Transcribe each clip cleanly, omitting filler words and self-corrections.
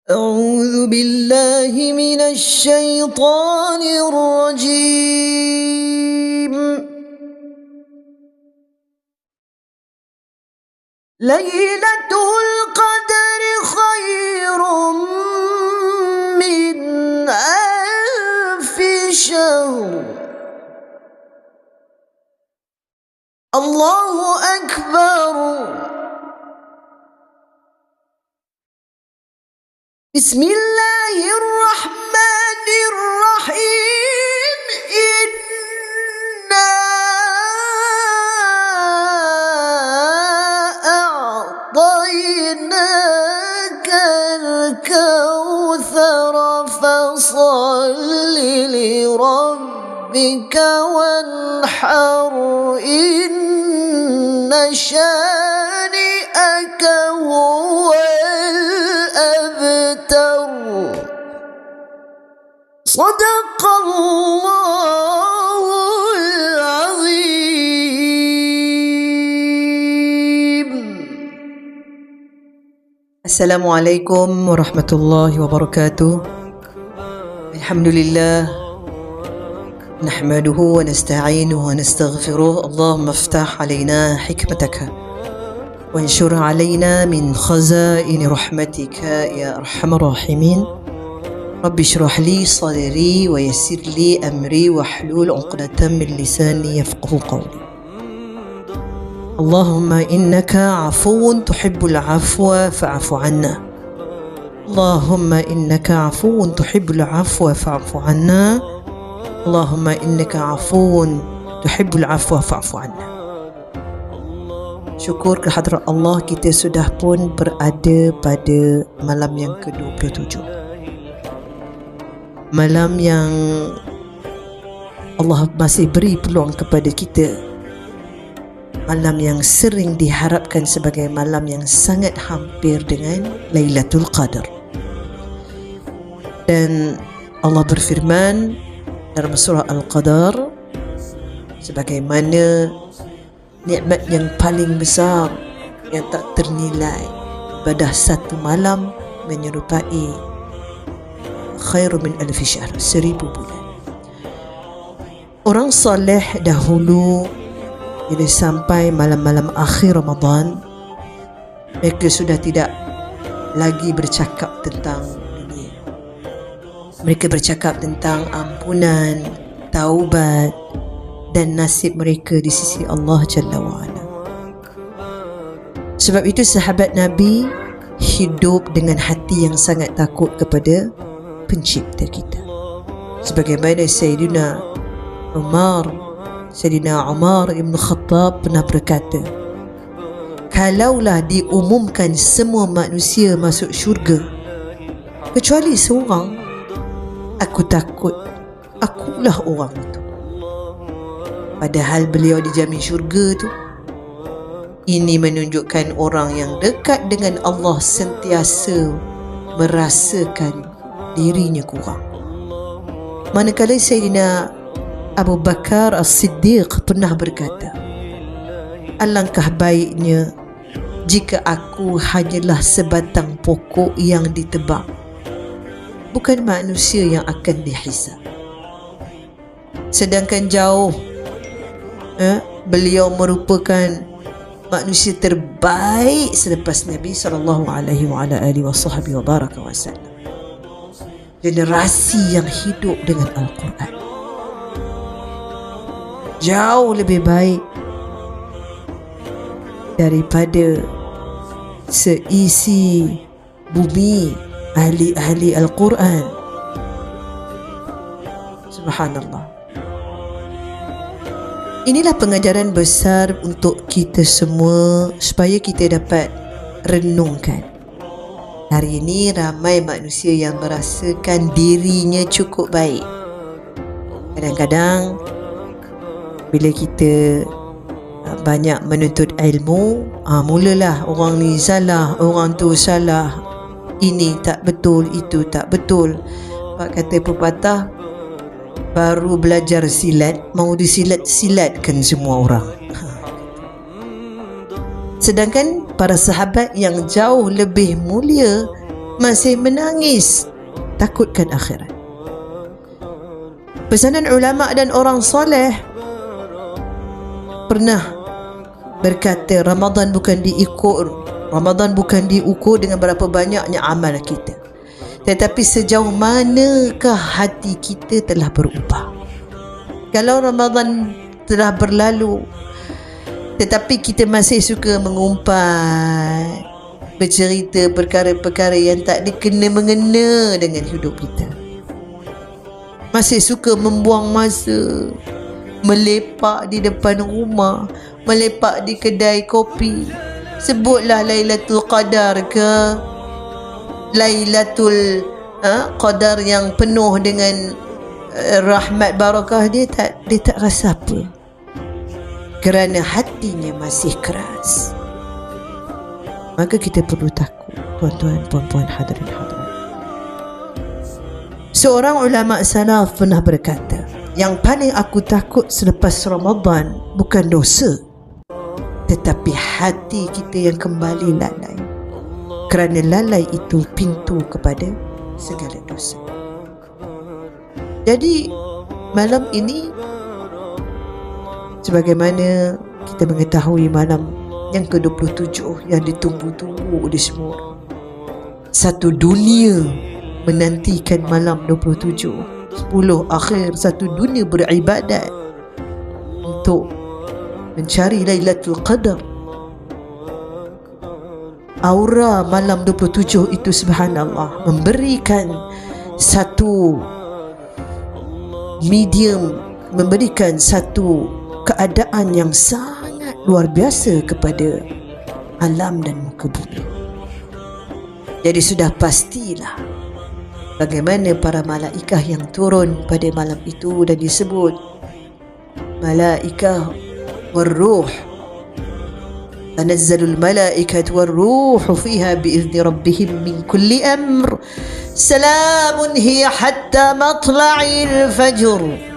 أعوذ بالله من الشيطان الرجيم. ليلة القدر خير من ألف شهر. الله أكبر. بسم الله الرحمن الرحيم. إنا أعطيناك الكوثر فصل لربك وانحر إن شانئك هو الأبتر. صدق الله العظيم. السلام عليكم ورحمة الله وبركاته. الحمد لله نحمده ونستعينه ونستغفره. اللهم افتح علينا حكمتك وانشر علينا من خزائن رحمتك يا أرحم الراحمين. رب اشرح لي صدري ويسر لي أمري واحلل عقدة من لساني يفقه قولي. اللهم إنك عفو تحب العفو فاعف عنا. اللهم إنك عفو تحب العفو فاعف عنا. اللهم إنك عفو تحب العفو فاعف عنا. Syukur kehadrat Allah, kita sudah pun berada pada malam yang ke-27. Malam yang Allah masih beri peluang kepada kita. Malam yang sering diharapkan sebagai malam yang sangat hampir dengan Lailatul Qadar. Dan Allah berfirman dalam surah Al-Qadar, sebagaimana nikmat yang paling besar yang tak ternilai pada satu malam menyerupai khairu min alfi syahr, 1000 bulan. Orang soleh dahulu bila sampai malam-malam akhir Ramadan, mereka sudah tidak lagi bercakap tentang dunia. Mereka bercakap tentang ampunan, taubat dan nasib mereka di sisi Allah Jalla wa'ala. Sebab itu sahabat Nabi hidup dengan hati yang sangat takut kepada pencipta kita. Sebagaimana Sayyidina Umar Ibn Khattab pernah berkata, kalaulah diumumkan semua manusia masuk syurga kecuali seorang, aku takut akulah orang itu. Padahal beliau dijamin syurga tu. Ini menunjukkan orang yang dekat dengan Allah sentiasa merasakan dirinya kurang. Manakala Sayyidina Abu Bakar As-Siddiq pernah berkata, alangkah baiknya jika aku hanyalah sebatang pokok yang ditebang, bukan manusia yang akan dihisab. Sedangkan jauh beliau merupakan manusia terbaik selepas Nabi SAW. Generasi yang hidup dengan Al-Quran jauh lebih baik daripada seisi bumi ahli-ahli Al-Quran. Subhanallah. Inilah pengajaran besar untuk kita semua supaya kita dapat renungkan. Hari ini ramai manusia yang merasakan dirinya cukup baik. Kadang-kadang bila kita banyak menuntut ilmu, mulalah orang ni salah, orang tu salah, ini tak betul, itu tak betul. Pak kata pepatah, baru belajar silat mau disilat-silatkan semua orang. Sedangkan para sahabat yang jauh lebih mulia masih menangis, takutkan akhirat. Pesanan ulama dan orang soleh pernah berkata, Ramadan bukan diukur dengan berapa banyaknya amal kita, tetapi sejauh manakah hati kita telah berubah. Kalau Ramadan telah berlalu tetapi kita masih suka mengumpat, bercerita perkara-perkara yang tak dikena-mengena dengan hidup kita, masih suka membuang masa melepak di depan rumah, melepak di kedai kopi, sebutlah Lailatul Qadar ke Lailatul Qadar yang penuh dengan rahmat barakah, dia tak rasa apa, kerana hatinya masih keras. Maka kita perlu takut, tuan-tuan, puan-puan, hadirin hadirat. Seorang ulama salaf pernah berkata, yang paling aku takut selepas Ramadan bukan dosa, tetapi hati kita yang kembali lalai, kerana lalai itu pintu kepada segala dosa. Jadi malam ini, sebagaimana kita mengetahui, malam yang ke-27 yang ditunggu-tunggu oleh semua, satu dunia menantikan malam 27, 10 akhir satu dunia beribadat untuk mencari Lailatul Qadar. Aura malam 27 itu, subhanallah, memberikan satu medium, memberikan satu keadaan yang sangat luar biasa kepada alam dan muka bumi. Jadi sudah pastilah bagaimana para malaikah yang turun pada malam itu, dan disebut malaikah warruh, tanazzalul malaikatu warruh fiha biizni rabbihim min kulli amr salamun hiya hatta matla'il fajr.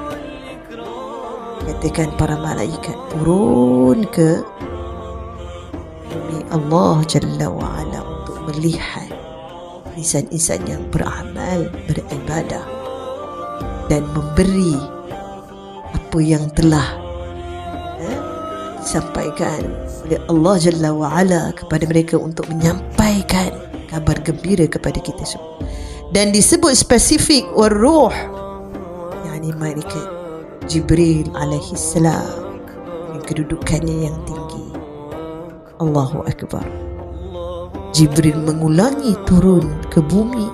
Katakan para malaikat turun ke bumi Allah Jalla wa'ala untuk melihat insan-insan yang beramal, beribadah, dan memberi apa yang telah disampaikan oleh Allah Jalla wa'ala kepada mereka untuk menyampaikan kabar gembira kepada kita semua. Dan disebut spesifik warruh, yakni malaikat Jibril alaihi salam, yang kedudukannya yang tinggi. Allahu Akbar. Jibril mengulangi turun ke bumi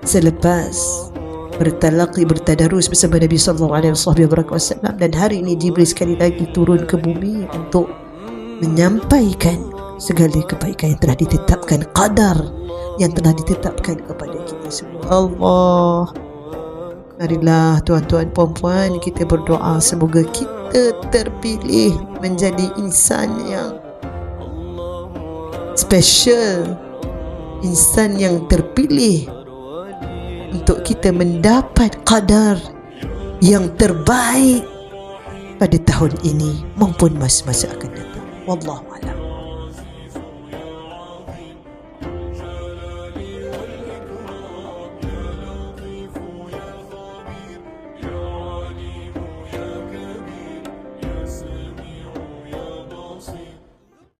selepas bertadarus bersama Nabi sallallahu alaihi wasallam, dan hari ini Jibril sekali lagi turun ke bumi untuk menyampaikan segala kebaikan yang telah ditetapkan, qadar yang telah ditetapkan kepada kita semua. Allah, marilah tuan-tuan puan-puan kita berdoa semoga kita terpilih menjadi insan yang special, insan yang terpilih untuk kita mendapat qadar yang terbaik pada tahun ini maupun masa-masa akan datang. Wallahu a'lam.